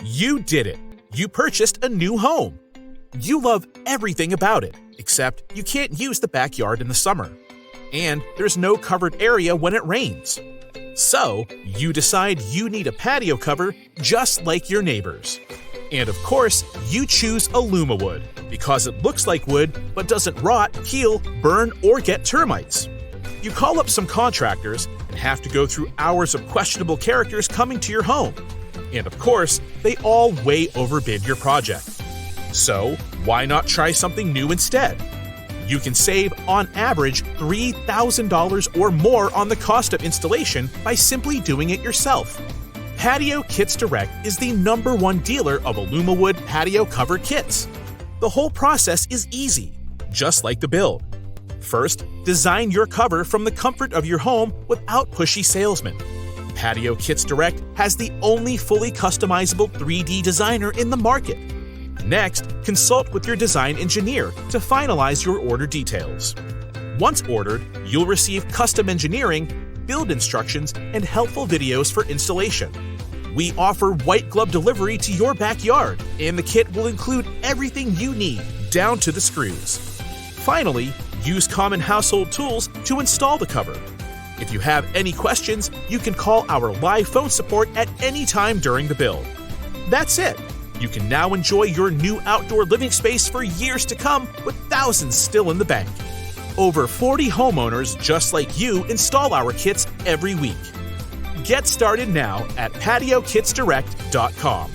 You did it! You purchased a new home! You love everything about it, except you can't use the backyard in the summer. And there's no covered area when it rains. So, you decide you need a patio cover just like your neighbors. And of course, you choose Alumawood because it looks like wood but doesn't rot, peel, burn, or get termites. You call up some contractors and have to go through hours of questionable characters coming to your home. And of course, they all way overbid your project. So, why not try something new instead? You can save, on average, $3,000 or more on the cost of installation by simply doing it yourself. Patio Kits Direct is the #1 dealer of Alumawood Patio Cover Kits. The whole process is easy, just like the build. First, design your cover from the comfort of your home without pushy salesmen. Patio Kits Direct has the only fully customizable 3D designer in the market. Next, consult with your design engineer to finalize your order details. Once ordered, you'll receive custom engineering, build instructions, and helpful videos for installation. We offer white glove delivery to your backyard, and the kit will include everything you need, down to the screws. Finally, use common household tools to install the cover. If you have any questions, you can call our live phone support at any time during the build. That's it! You can now enjoy your new outdoor living space for years to come with thousands still in the bank. Over 40 homeowners just like you install our kits every week. Get started now at patiokitsdirect.com.